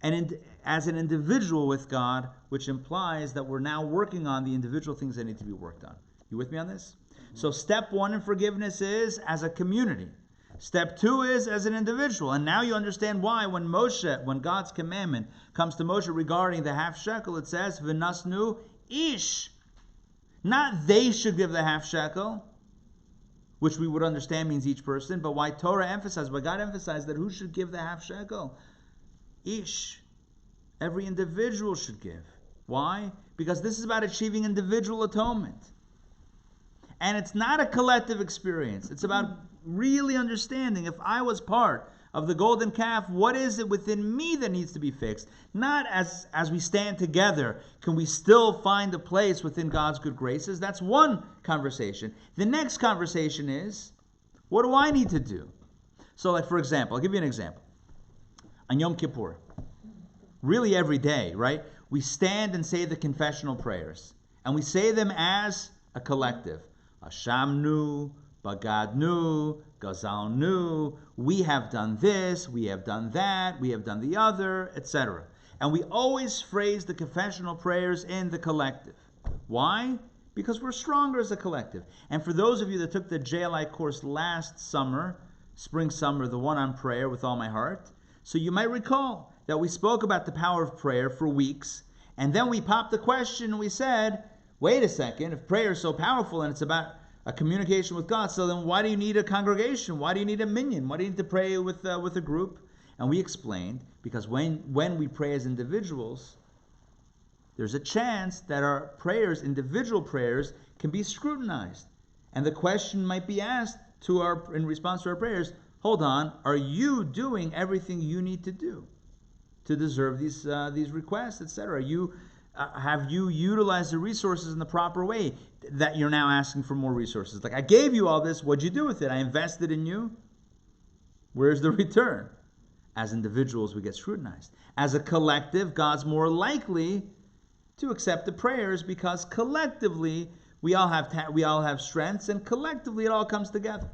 and as an individual with God, which implies that we're now working on the individual things that need to be worked on. You with me on this? So step one in forgiveness is as a community. Step two is as an individual. And now you understand why when God's commandment comes to Moshe regarding the half shekel, it says, V'nasnu ish. Not they should give the half shekel, which we would understand means each person, but why God emphasized that who should give the half shekel? Ish. Every individual should give. Why? Because this is about achieving individual atonement. And it's not a collective experience. It's about really understanding, if I was part of the golden calf, what is it within me that needs to be fixed? Not as we stand together, can we still find a place within God's good graces? That's one conversation. The next conversation is, what do I need to do? So like, for example, I'll give you an example. On Yom Kippur, really every day, right? We stand and say the confessional prayers. And we say them as a collective. Ashamnu, Bagadnu, Gazalnu, we have done this, we have done that, we have done the other, etc. And we always phrase the confessional prayers in the collective. Why? Because we're stronger as a collective. And for those of you that took the JLI course last summer, spring summer, the one on prayer with all my heart, so you might recall that we spoke about the power of prayer for weeks, and then we popped the question and we said, wait a second, if prayer is so powerful and it's about a communication with God, so then why do you need a congregation? Why do you need a minyan? Why do you need to pray with a group? And we explained, because when we pray as individuals, there's a chance that our prayers, individual prayers, can be scrutinized. And the question might be asked in response to our prayers, hold on, are you doing everything you need to do to deserve these requests, etc.? Have you utilized the resources in the proper way that you're now asking for more resources? Like, I gave you all this, what'd you do with it? I invested in you. Where's the return? As individuals, we get scrutinized. As a collective, God's more likely to accept the prayers because collectively we all have strengths, and collectively it all comes together.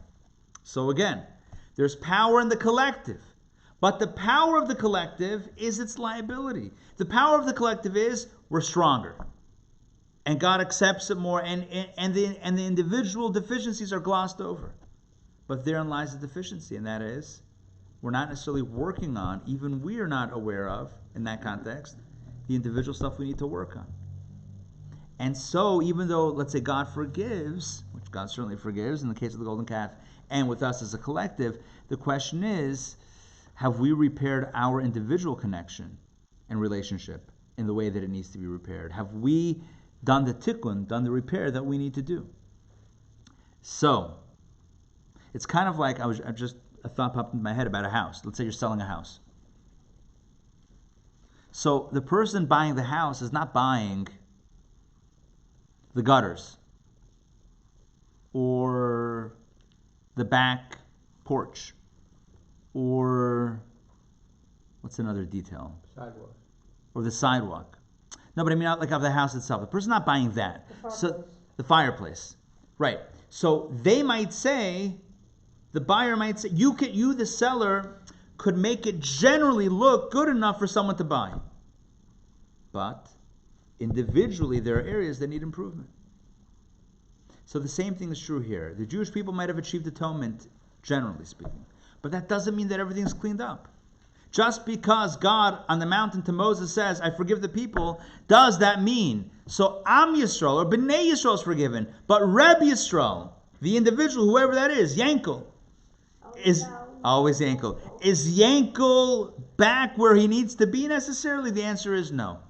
So again, there's power in the collective. But the power of the collective is its liability. The power of the collective is we're stronger. And God accepts it more, and the individual deficiencies are glossed over. But therein lies the deficiency, and that is we're not necessarily working on, even we are not aware of, in that context, the individual stuff we need to work on. And so, even though, let's say, God forgives, which God certainly forgives in the case of the golden calf, and with us as a collective, the question is, have we repaired our individual connection and relationship in the way that it needs to be repaired? Have we done the tikkun, done the repair that we need to do? So, it's kind of like, a thought popped into my head about a house. Let's say you're selling a house. So, the person buying the house is not buying the gutters, or the back porch, or what's another detail? Sidewalk. Or the sidewalk. No, but I mean not like of the house itself. The person's not buying that. The fireplace. Right. So they might say, the buyer might say, you the seller, could make it generally look good enough for someone to buy. But individually, there are areas that need improvement. So the same thing is true here. The Jewish people might have achieved atonement, generally speaking. But that doesn't mean that everything's cleaned up. Just because God on the mountain to Moses says, I forgive the people, does that mean, so Am Yisrael or B'nai Yisrael is forgiven, but Reb Yisrael, the individual, whoever that is, Yankel, is always Yankel. Is Yankel back where he needs to be necessarily? The answer is no.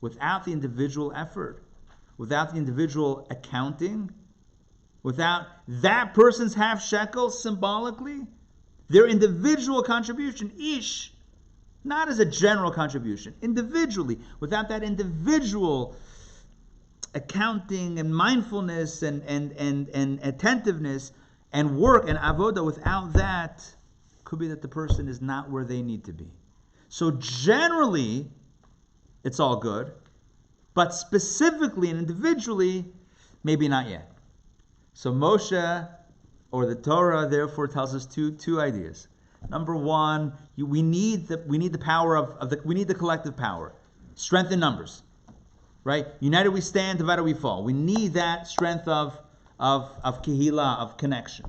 Without the individual effort, without the individual accounting, without that person's half shekel symbolically, their individual contribution, ish, not as a general contribution, individually, without that individual accounting and mindfulness and attentiveness and work and avoda, without that, could be that the person is not where they need to be. So generally, it's all good, but specifically and individually, maybe not yet. So Moshe, or the Torah, therefore tells us two ideas. Number one, we need the power we need the collective power, strength in numbers, right? United we stand, divided we fall. We need that strength of kehillah, of connection.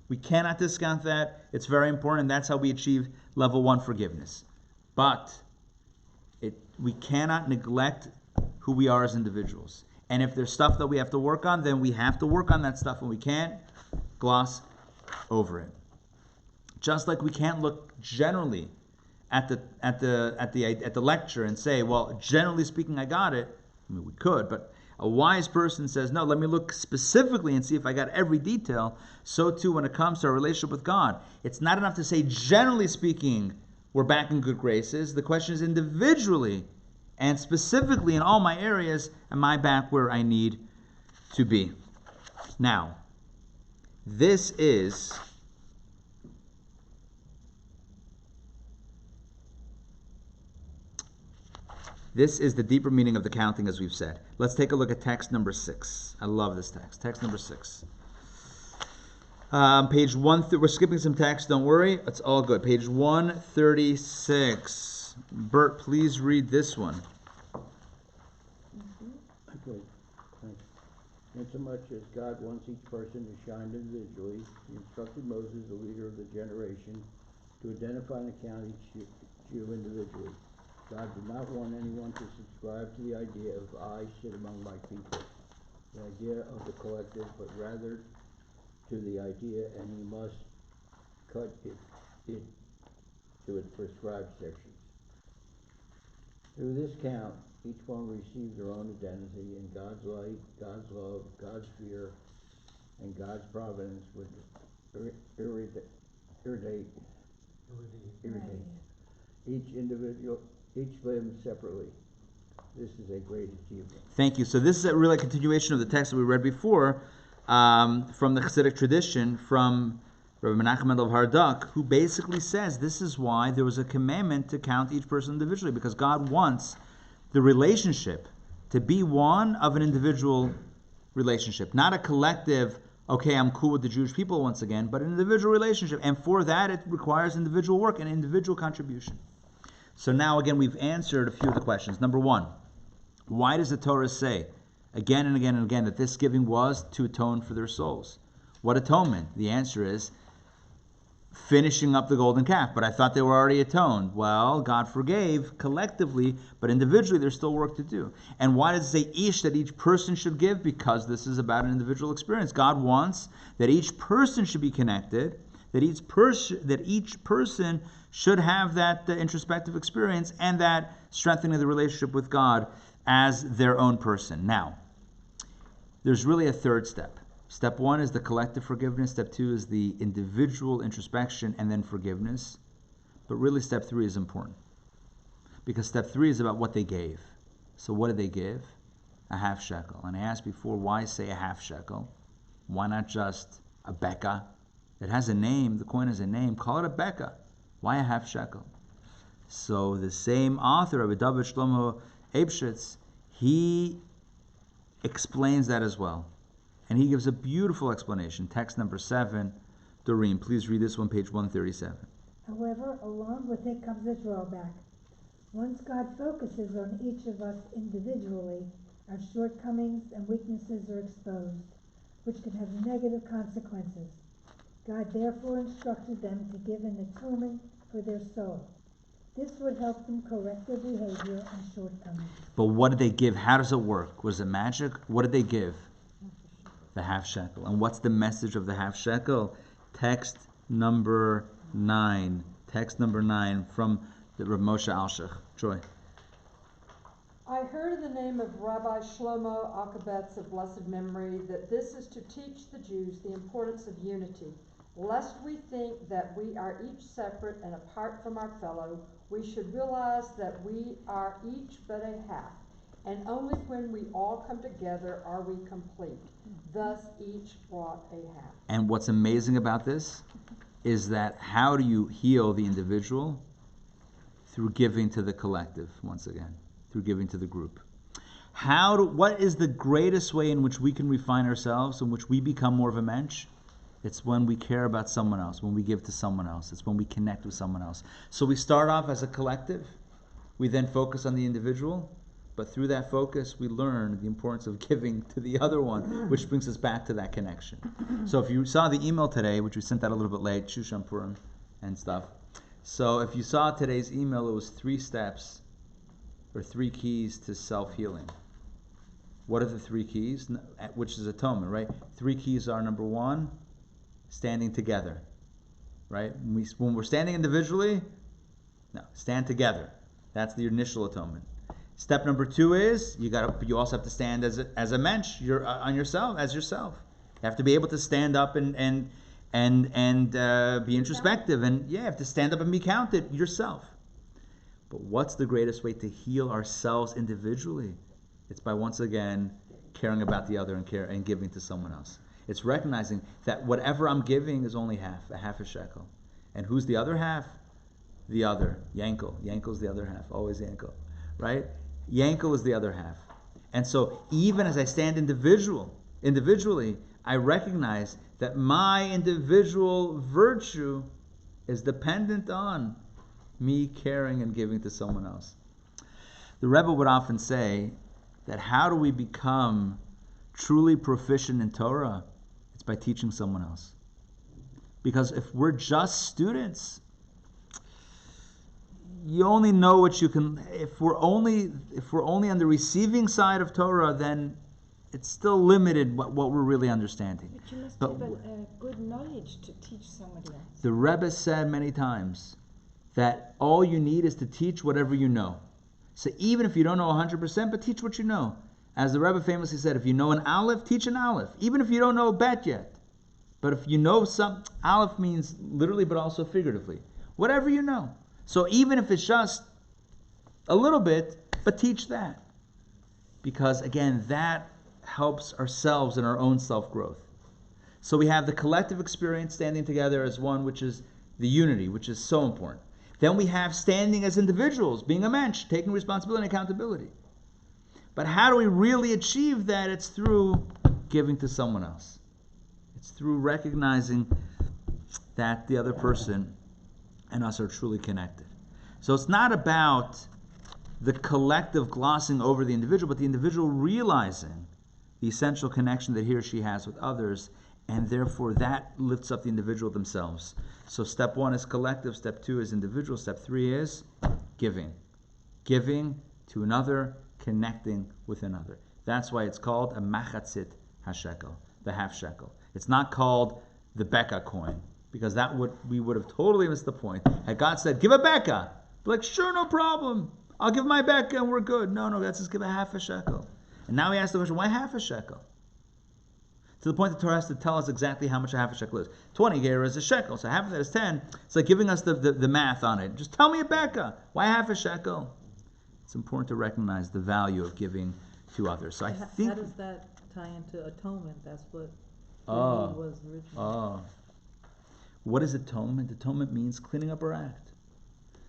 We cannot discount that. It's very important, and that's how we achieve level 1 forgiveness. But we cannot neglect who we are as individuals. And if there's stuff that we have to work on, then we have to work on that stuff, and we can't gloss over it. Just like we can't look generally at the lecture and say, well, generally speaking, I got it. I mean, we could, but a wise person says, no, let me look specifically and see if I got every detail. So too, when it comes to our relationship with God, it's not enough to say, generally speaking, we're back in good graces. The question is individually and specifically in all my areas, am I back where I need to be? Now, this is the deeper meaning of the counting, as we've said. Let's take a look at text number 6. I love this text. Text number 6. Page 1. We're skipping some text. Don't worry. It's all good. Page 136. Bert, please read this one. Okay. Thanks. Insomuch as God wants each person to shine individually, he instructed Moses, the leader of the generation, to identify and account each Jew individually. God did not want anyone to subscribe to the idea of I sit among my people, the idea of the collective, but rather to the idea, and he must cut it to its prescribed sections. Through this count, each one received their own identity, and God's light, God's love, God's fear, and God's providence would irradiate each limb separately. This is a great achievement. Thank you. So this is a really continuation of the text that we read before from the Chassidic tradition, from Rabbi Menachem Mendel of Hardak, who basically says this is why there was a commandment to count each person individually, because God wants the relationship to be one of an individual relationship, not a collective, okay, I'm cool with the Jewish people once again, but an individual relationship. And for that, it requires individual work and individual contribution. So now, again, we've answered a few of the questions. Number one, why does the Torah say again and again and again that this giving was to atone for their souls? What atonement? The answer is finishing up the golden calf. But I thought they were already atoned. Well, God forgave collectively, but individually there's still work to do. And why does it say ish, that each person should give? Because this is about an individual experience. God wants that each person should be connected, that each person should have that introspective experience and that strengthening of the relationship with God as their own person. Now, there's really a third step. Step 1 is the collective forgiveness. Step 2 is the individual introspection and then forgiveness. But really step 3 is important, because step 3 is about what they gave. So what did they give? a half shekel. And I asked before, why say a half shekel? Why not just a beka? It has a name, the coin has a name, call it a beka. Why a half shekel? So the same author, Rabbi David Shlomo Eibshitz, he explains that as well. And he gives a beautiful explanation. Text number 7, Doreen, please read this one, page 137. However, along with it comes a drawback. Once God focuses on each of us individually, our shortcomings and weaknesses are exposed, which can have negative consequences. God therefore instructed them to give an atonement for their soul. This would help them correct their behavior and shortcomings. But what did they give? How does it work? Was it magic? What did they give? The half shekel. And what's the message of the half shekel? Text number 9. Text number 9 from the Rav Moshe Alshich. Joy. I heard in the name of Rabbi Shlomo Alkabetz of blessed memory that this is to teach the Jews the importance of unity. Lest we think that we are each separate and apart from our fellow, we should realize that we are each but a half, and only when we all come together are we complete. Thus each brought a half. And what's amazing about this is that how do you heal the individual? Through giving to the collective, once again, through giving to the group. What is the greatest way in which we can refine ourselves, in which we become more of a mensch? It's when we care about someone else, when we give to someone else. It's when we connect with someone else. So we start off as a collective. We then focus on the individual. But through that focus, we learn the importance of giving to the other one, which brings us back to that connection. So if you saw the email today, which we sent out a little bit late, Shushan Purim and stuff. So if you saw today's email, it was 3 steps or 3 keys to self-healing. What are the 3 keys? Which is atonement, right? 3 keys are, number 1, standing together, right? When we're standing individually, no, stand together. That's the initial atonement. Step number 2 is you also have to stand as a mensch. You're on yourself as yourself. You have to be able to stand up and be introspective, and you have to stand up and be counted yourself. But what's the greatest way to heal ourselves individually? It's by once again caring about the other and giving to someone else. It's recognizing that whatever I'm giving is only a half a shekel. And who's the other half? The other. Yankel. Yankel's the other half. Always Yankel. Right? Yankel is the other half. And so even as I stand individually, I recognize that my individual virtue is dependent on me caring and giving to someone else. The Rebbe would often say that how do we become truly proficient in Torah? It's by teaching someone else. Because if we're just students, you only know what you can. If we're only on the receiving side of Torah, then it's still limited what we're really understanding. But you must have a good knowledge to teach somebody else. The Rebbe said many times that all you need is to teach whatever you know. So even if you don't know 100%, but teach what you know. As the Rebbe famously said, if you know an aleph, teach an aleph. Even if you don't know a bet yet. But if you know some, aleph means literally but also figuratively. Whatever you know. So even if it's just a little bit, but teach that. Because again, that helps ourselves in our own self-growth. So we have the collective experience standing together as one, which is the unity, which is so important. Then we have standing as individuals, being a mensch, taking responsibility and accountability. But how do we really achieve that? It's through giving to someone else. It's through recognizing that the other person and us are truly connected. So it's not about the collective glossing over the individual, but the individual realizing the essential connection that he or she has with others, and therefore that lifts up the individual themselves. So step 1 is collective, step 2 is individual, step 3 is giving. Giving to another, connecting with another. That's why it's called a machatzit hashekel, the half shekel. It's not called the beka coin, because we would have totally missed the point. Had God said, give a beka, be like, sure, no problem. I'll give my beka and we're good. No, God says give a half a shekel. And now we ask the question, why half a shekel? To the point that Torah has to tell us exactly how much a half a shekel is. 20 ger is a shekel, so half of that is 10. It's like giving us the math on it. Just tell me a beka. Why half a shekel? It's important to recognize the value of giving to others. So I How think. does that tie into atonement? That's what Oh. the need was originally. Oh. What is atonement? Atonement means cleaning up our act.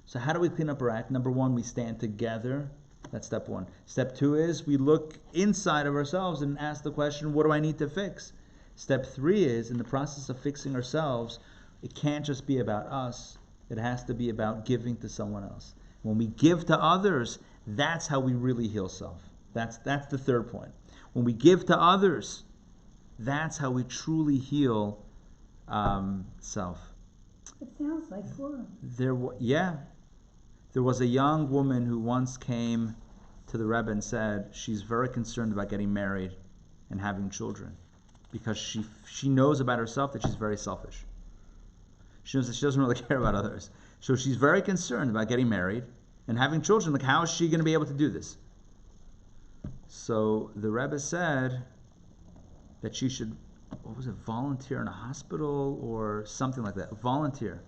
So how do we clean up our act? Number one, we stand together. That's step one. Step two is we look inside of ourselves and ask the question, what do I need to fix? Step three is, in the process of fixing ourselves, it can't just be about us. It has to be about giving to someone else. When we give to others, that's how we really heal self. That's the third point. When we give to others, that's how we truly heal self. It sounds like Torah. There was a young woman who once came to the Rebbe and said she's very concerned about getting married and having children because she knows about herself that she's very selfish. She knows that she doesn't really care about others. So she's very concerned about getting married and having children. Like, how is she going to be able to do this? So the Rebbe said that she should, volunteer in a hospital or something like that. Volunteer.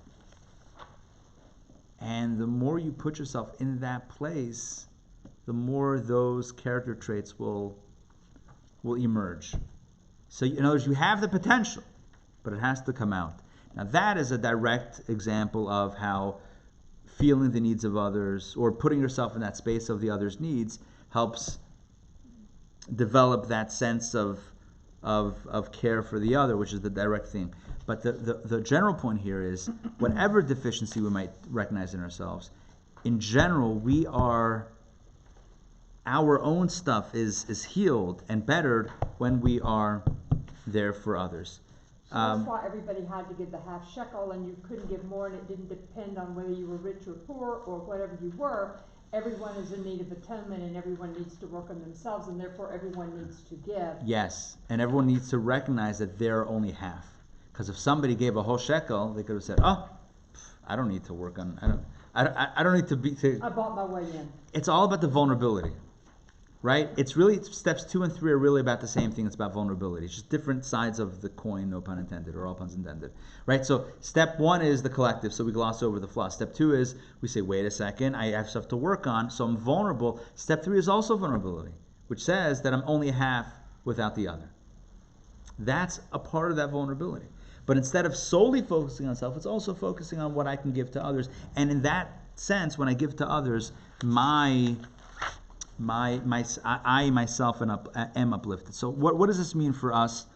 And the more you put yourself in that place, the more those character traits will emerge. So in other words, you have the potential, but it has to come out. Now that is a direct example of how feeling the needs of others or putting yourself in that space of the other's needs helps develop that sense of care for the other, which is the direct thing. But the general point here is, whatever deficiency we might recognize in ourselves, in general, our own stuff is healed and bettered when we are there for others. So that's why everybody had to give the half shekel, and you couldn't give more, and it didn't depend on whether you were rich or poor or whatever you were. Everyone is in need of atonement, and everyone needs to work on themselves, and therefore everyone needs to give. Yes, and everyone needs to recognize that they're only half. Because if somebody gave a whole shekel, they could have said, "Oh, I don't need to work on. I don't need to be." I bought my way in. It's all about the vulnerability, right? It's really steps 2 and 3 are really about the same thing. It's about vulnerability. It's just different sides of the coin, no pun intended, or all puns intended, right? So step 1 is the collective, so we gloss over the flaw. Step 2 is we say, wait a second, I have stuff to work on, so I'm vulnerable. Step 3 is also vulnerability, which says that I'm only half without the other. That's a part of that vulnerability. But instead of solely focusing on self, it's also focusing on what I can give to others. And in that sense, when I give to others, I myself am uplifted. So what does this mean for us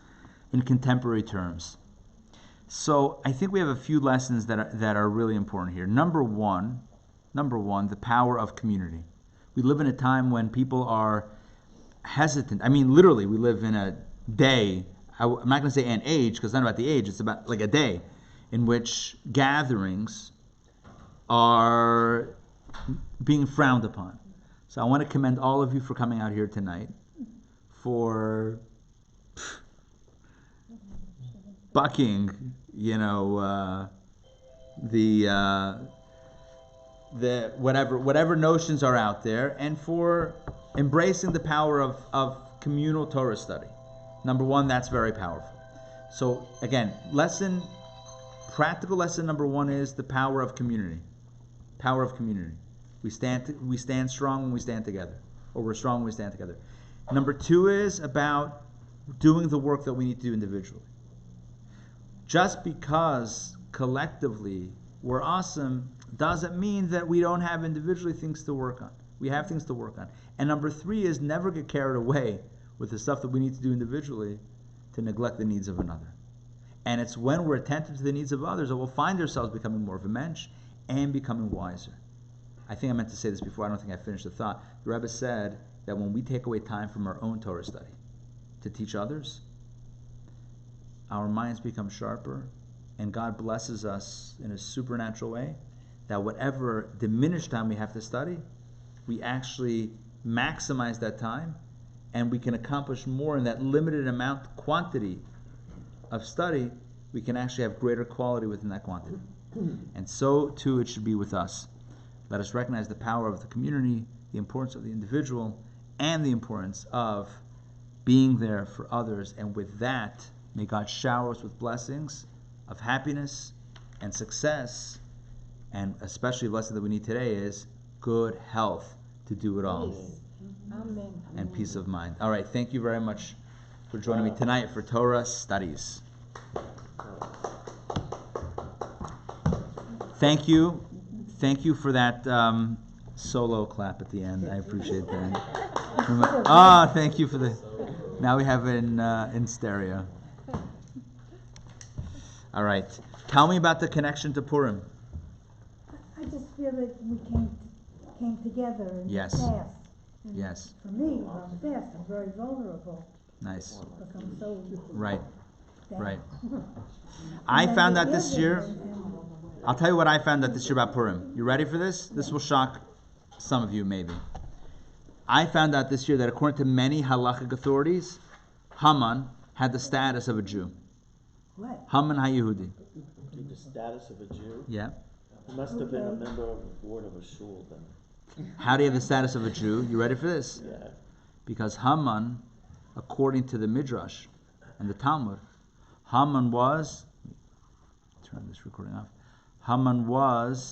in contemporary terms? So I think we have a few lessons that are really important here. Number one, the power of community. We live in a time when people are hesitant. I mean, literally, we live in a day. I'm not going to say an age, because it's not about the age. It's about like a day in which gatherings are being frowned upon. So I want to commend all of you for coming out here tonight, for bucking, the whatever notions are out there, and for embracing the power of communal Torah study. Number one, that's very powerful. So again, practical lesson number 1 is the power of community. Power of community. We stand strong when we stand together, or we're strong when we stand together. Number 2 is about doing the work that we need to do individually. Just because collectively we're awesome doesn't mean that we don't have individually things to work on. We have things to work on. And number 3 is never get carried away with the stuff that we need to do individually to neglect the needs of another. And it's when we're attentive to the needs of others that we'll find ourselves becoming more of a mensch and becoming wiser. I think I meant to say this before. I don't think I finished the thought. The Rebbe said that when we take away time from our own Torah study to teach others, our minds become sharper, and God blesses us in a supernatural way, that whatever diminished time we have to study, we actually maximize that time, and we can accomplish more in that limited quantity of study. We can actually have greater quality within that quantity. And so too it should be with us. Let us recognize the power of the community, the importance of the individual, and the importance of being there for others. And with that, may God shower us with blessings of happiness and success, and especially the blessing that we need today is good health to do it all. Amen. and peace of mind. All right, thank you very much for joining me tonight for Torah studies. Thank you for that solo clap at the end. I appreciate that. Thank you for the. Now we have it in stereo. All right, tell me about the connection to Purim. I just feel that we came together in Yes. the fast. And Yes. For me, on the fast, I'm very vulnerable Nice. because I'm so Right. down. Right. And I then found we out this live year. it, and I'll tell you what I found out this year about Purim. You ready for this? This will shock some of you, maybe. I found out this year that according to many halachic authorities, Haman had the status of a Jew. what? Haman HaYehudi. The status of a Jew? Yeah. He must have been a Okay. member of the board of a shul then. How do you have the status of a Jew? You ready for this? Yeah. Because Haman, according to the Midrash and the Talmud, Haman was. Turn this recording off. Haman was